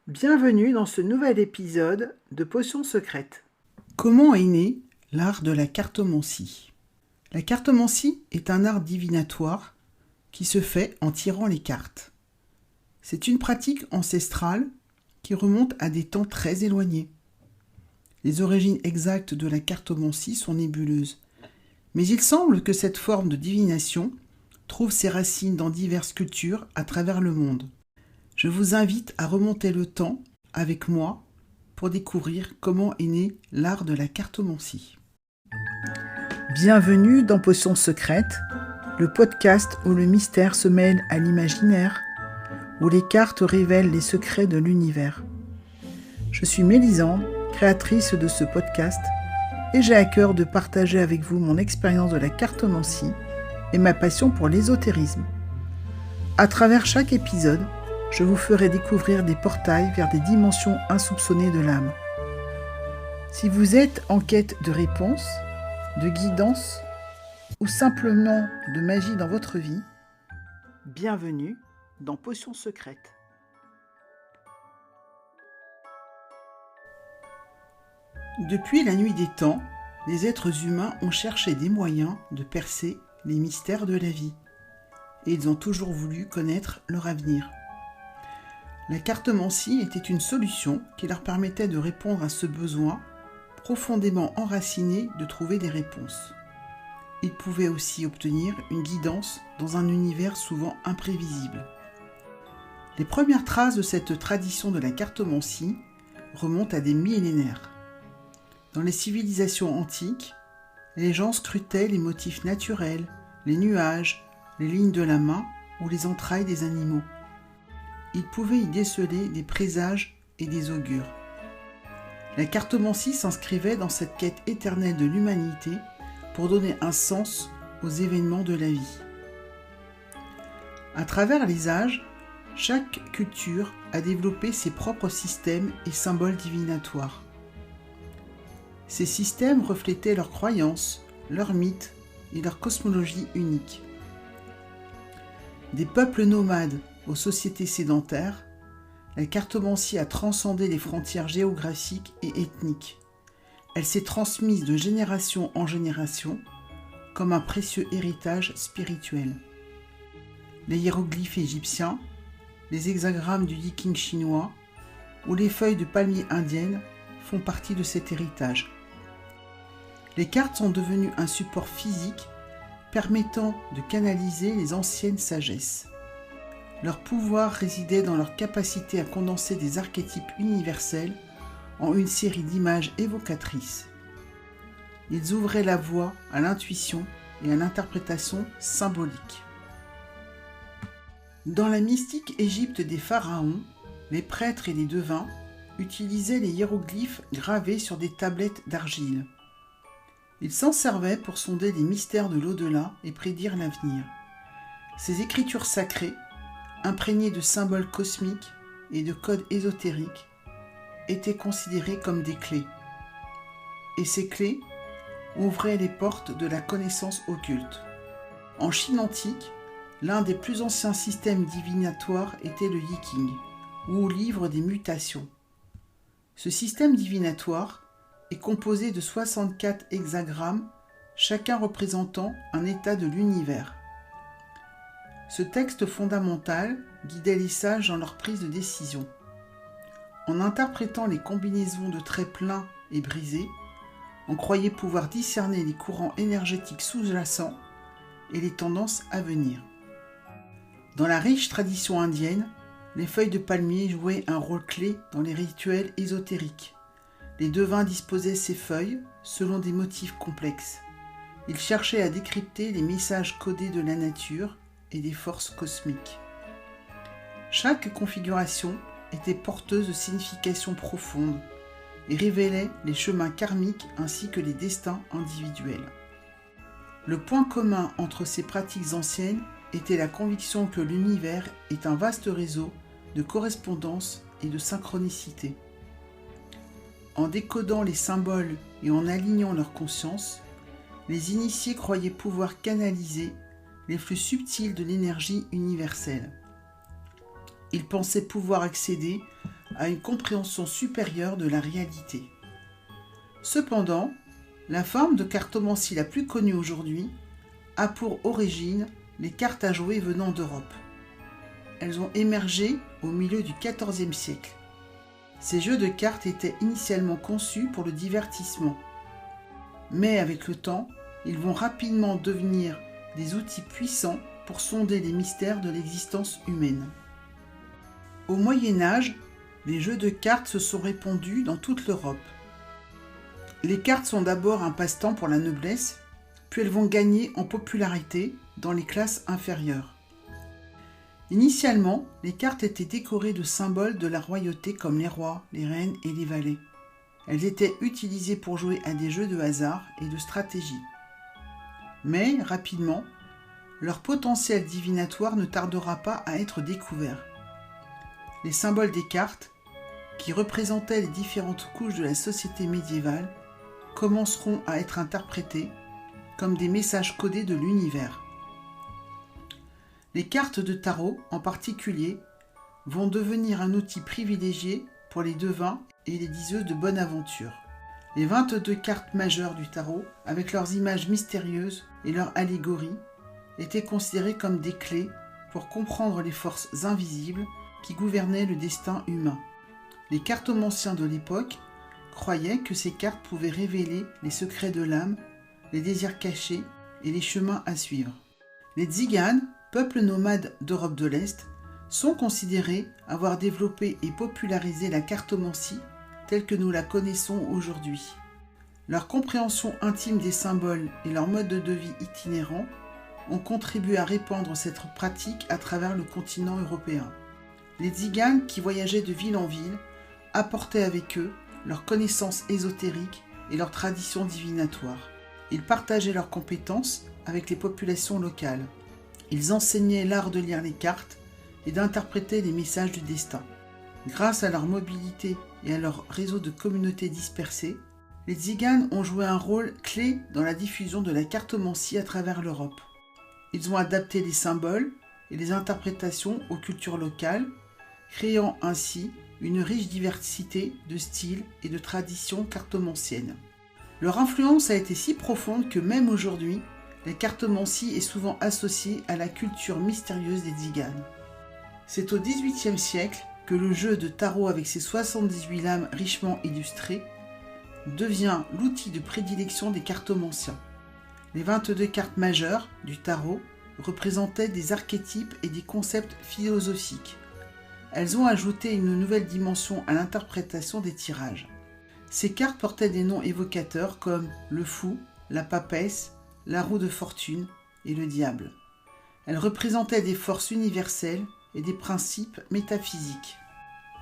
Bienvenue dans ce nouvel épisode de Potions secrètes. Comment est né l'art de la cartomancie ? La cartomancie est un art divinatoire qui se fait en tirant les cartes. C'est une pratique ancestrale qui remonte à des temps très éloignés. Les origines exactes de la cartomancie sont nébuleuses, mais il semble que cette forme de divination trouve ses racines dans diverses cultures à travers le monde. Je vous invite à remonter le temps avec moi pour découvrir comment est né l'art de la cartomancie. Bienvenue dans Potions secrètes, le podcast où le mystère se mêle à l'imaginaire, où les cartes révèlent les secrets de l'univers. Je suis Mélisande, créatrice de ce podcast, et j'ai à cœur de partager avec vous mon expérience de la cartomancie et ma passion pour l'ésotérisme. À travers chaque épisode, je vous ferai découvrir des portails vers des dimensions insoupçonnées de l'âme. Si vous êtes en quête de réponses, de guidance ou simplement de magie dans votre vie, bienvenue dans Potions secrètes. Depuis la nuit des temps, les êtres humains ont cherché des moyens de percer les mystères de la vie, et ils ont toujours voulu connaître leur avenir. La cartomancie était une solution qui leur permettait de répondre à ce besoin profondément enraciné de trouver des réponses. Ils pouvaient aussi obtenir une guidance dans un univers souvent imprévisible. Les premières traces de cette tradition de la cartomancie remontent à des millénaires. Dans les civilisations antiques, les gens scrutaient les motifs naturels, les nuages, les lignes de la main ou les entrailles des animaux. Ils pouvaient y déceler des présages et des augures. La cartomancie s'inscrivait dans cette quête éternelle de l'humanité pour donner un sens aux événements de la vie. À travers les âges, chaque culture a développé ses propres systèmes et symboles divinatoires. Ces systèmes reflétaient leurs croyances, leurs mythes et leur cosmologie unique. Des peuples nomades aux sociétés sédentaires, la cartomancie a transcendé les frontières géographiques et ethniques. Elle s'est transmise de génération en génération comme un précieux héritage spirituel. Les hiéroglyphes égyptiens, les hexagrammes du Yiking chinois ou les feuilles de palmier indiennes font partie de cet héritage. Les cartes sont devenues un support physique permettant de canaliser les anciennes sagesses. Leur pouvoir résidait dans leur capacité à condenser des archétypes universels en une série d'images évocatrices. Ils ouvraient la voie à l'intuition et à l'interprétation symbolique. Dans la mystique Égypte des pharaons, les prêtres et les devins utilisaient les hiéroglyphes gravés sur des tablettes d'argile. Ils s'en servaient pour sonder les mystères de l'au-delà et prédire l'avenir. Ces écritures sacrées, imprégnées de symboles cosmiques et de codes ésotériques, étaient considérées comme des clés. Et ces clés ouvraient les portes de la connaissance occulte. En Chine antique, l'un des plus anciens systèmes divinatoires était le Yiking, ou livre des mutations. Ce système divinatoire est composé de 64 hexagrammes, chacun représentant un état de l'univers. Ce texte fondamental guidait les sages dans leur prise de décision. En interprétant les combinaisons de traits pleins et brisés, on croyait pouvoir discerner les courants énergétiques sous-jacents et les tendances à venir. Dans la riche tradition indienne, les feuilles de palmier jouaient un rôle clé dans les rituels ésotériques. Les devins disposaient ces feuilles selon des motifs complexes. Ils cherchaient à décrypter les messages codés de la nature et des forces cosmiques. Chaque configuration était porteuse de significations profondes et révélait les chemins karmiques ainsi que les destins individuels. Le point commun entre ces pratiques anciennes était la conviction que l'univers est un vaste réseau de correspondances et de synchronicité. En décodant les symboles et en alignant leur conscience, les initiés croyaient pouvoir canaliser les flux subtils de l'énergie universelle. Ils pensaient pouvoir accéder à une compréhension supérieure de la réalité. Cependant, la forme de cartomancie la plus connue aujourd'hui a pour origine les cartes à jouer venant d'Europe. Elles ont émergé au milieu du XIVe siècle. Ces jeux de cartes étaient initialement conçus pour le divertissement. Mais avec le temps, ils vont rapidement devenir des outils puissants pour sonder les mystères de l'existence humaine. Au Moyen Âge, les jeux de cartes se sont répandus dans toute l'Europe. Les cartes sont d'abord un passe-temps pour la noblesse, puis elles vont gagner en popularité dans les classes inférieures. Initialement, les cartes étaient décorées de symboles de la royauté comme les rois, les reines et les valets. Elles étaient utilisées pour jouer à des jeux de hasard et de stratégie. Mais, rapidement, leur potentiel divinatoire ne tardera pas à être découvert. Les symboles des cartes, qui représentaient les différentes couches de la société médiévale, commenceront à être interprétés comme des messages codés de l'univers. Les cartes de tarot, en particulier, vont devenir un outil privilégié pour les devins et les diseuses de bonne aventure. Les 22 cartes majeures du tarot, avec leurs images mystérieuses et leurs allégories, étaient considérées comme des clés pour comprendre les forces invisibles qui gouvernaient le destin humain. Les cartomanciens de l'époque croyaient que ces cartes pouvaient révéler les secrets de l'âme, les désirs cachés et les chemins à suivre. Les Tziganes, peuple nomade d'Europe de l'Est, sont considérés avoir développé et popularisé la cartomancie telle que nous la connaissons aujourd'hui. Leur compréhension intime des symboles et leur mode de vie itinérant ont contribué à répandre cette pratique à travers le continent européen. Les Tziganes, qui voyageaient de ville en ville, apportaient avec eux leurs connaissances ésotériques et leurs traditions divinatoires. Ils partageaient leurs compétences avec les populations locales. Ils enseignaient l'art de lire les cartes et d'interpréter les messages du destin. Grâce à leur mobilité et à leur réseau de communautés dispersées, les Tziganes ont joué un rôle clé dans la diffusion de la cartomancie à travers l'Europe. Ils ont adapté les symboles et les interprétations aux cultures locales, créant ainsi une riche diversité de styles et de traditions cartomanciennes. Leur influence a été si profonde que même aujourd'hui, la cartomancie est souvent associée à la culture mystérieuse des Tziganes. C'est au XVIIIe siècle que le jeu de tarot avec ses 78 lames richement illustrées devient l'outil de prédilection des cartomanciens. Les 22 cartes majeures du tarot représentaient des archétypes et des concepts philosophiques. Elles ont ajouté une nouvelle dimension à l'interprétation des tirages. Ces cartes portaient des noms évocateurs comme le fou, la papesse, la roue de fortune et le diable. Elles représentaient des forces universelles et des principes métaphysiques.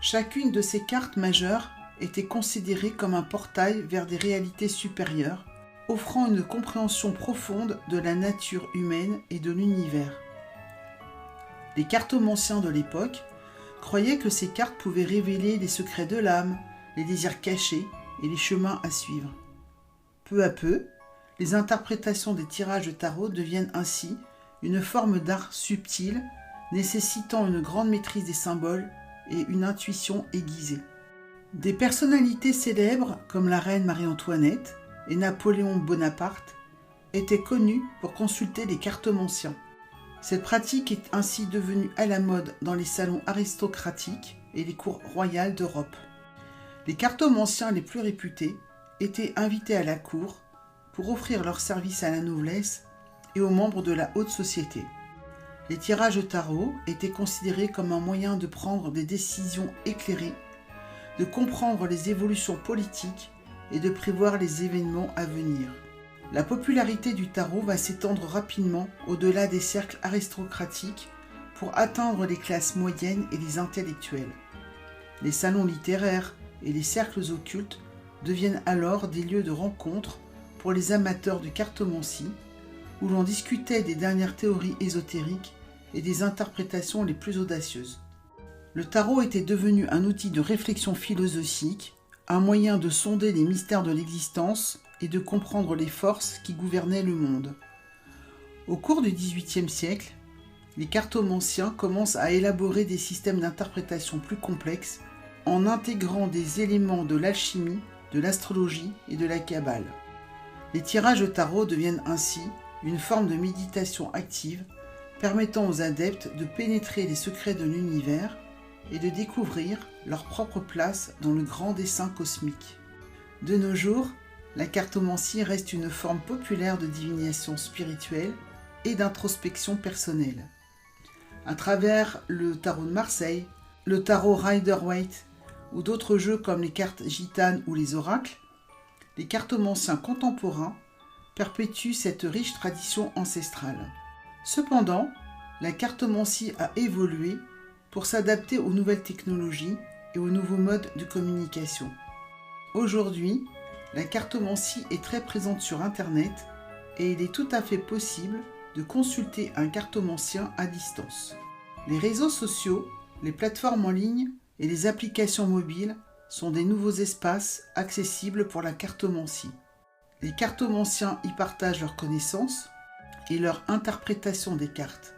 Chacune de ces cartes majeures était considérée comme un portail vers des réalités supérieures, offrant une compréhension profonde de la nature humaine et de l'univers. Les cartomanciens de l'époque croyaient que ces cartes pouvaient révéler les secrets de l'âme, les désirs cachés et les chemins à suivre. Peu à peu, les interprétations des tirages de tarot deviennent ainsi une forme d'art subtil, nécessitant une grande maîtrise des symboles et une intuition aiguisée. Des personnalités célèbres comme la reine Marie-Antoinette et Napoléon Bonaparte étaient connues pour consulter les cartomanciens. Cette pratique est ainsi devenue à la mode dans les salons aristocratiques et les cours royales d'Europe. Les cartomanciens les plus réputés étaient invités à la cour pour offrir leurs services à la noblesse et aux membres de la haute société. Les tirages de tarot étaient considérés comme un moyen de prendre des décisions éclairées, de comprendre les évolutions politiques et de prévoir les événements à venir. La popularité du tarot va s'étendre rapidement au-delà des cercles aristocratiques pour atteindre les classes moyennes et les intellectuels. Les salons littéraires et les cercles occultes deviennent alors des lieux de rencontre pour les amateurs de cartomancie, où l'on discutait des dernières théories ésotériques et des interprétations les plus audacieuses. Le tarot était devenu un outil de réflexion philosophique, un moyen de sonder les mystères de l'existence et de comprendre les forces qui gouvernaient le monde. Au cours du XVIIIe siècle, les cartomanciens commencent à élaborer des systèmes d'interprétation plus complexes en intégrant des éléments de l'alchimie, de l'astrologie et de la kabbale. Les tirages de tarot deviennent ainsi une forme de méditation active permettant aux adeptes de pénétrer les secrets de l'univers et de découvrir leur propre place dans le grand dessein cosmique. De nos jours, la cartomancie reste une forme populaire de divination spirituelle et d'introspection personnelle. À travers le tarot de Marseille, le tarot Rider-Waite ou d'autres jeux comme les cartes gitanes ou les oracles, les cartomanciens contemporains perpétuent cette riche tradition ancestrale. Cependant, la cartomancie a évolué pour s'adapter aux nouvelles technologies et aux nouveaux modes de communication. Aujourd'hui, la cartomancie est très présente sur Internet et il est tout à fait possible de consulter un cartomancien à distance. Les réseaux sociaux, les plateformes en ligne et les applications mobiles sont des nouveaux espaces accessibles pour la cartomancie. Les cartomanciens y partagent leurs connaissances et leur interprétation des cartes.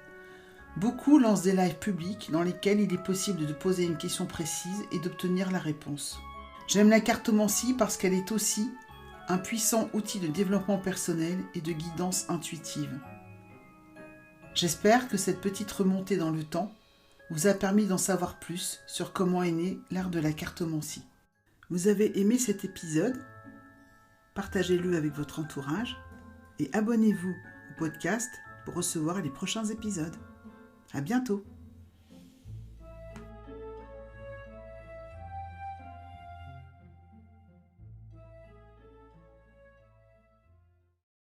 Beaucoup lancent des lives publics dans lesquels il est possible de poser une question précise et d'obtenir la réponse. J'aime la cartomancie parce qu'elle est aussi un puissant outil de développement personnel et de guidance intuitive. J'espère que cette petite remontée dans le temps vous a permis d'en savoir plus sur comment est né l'art de la cartomancie. Vous avez aimé cet épisode ? Partagez-le avec votre entourage et abonnez-vous au podcast pour recevoir les prochains épisodes. À bientôt!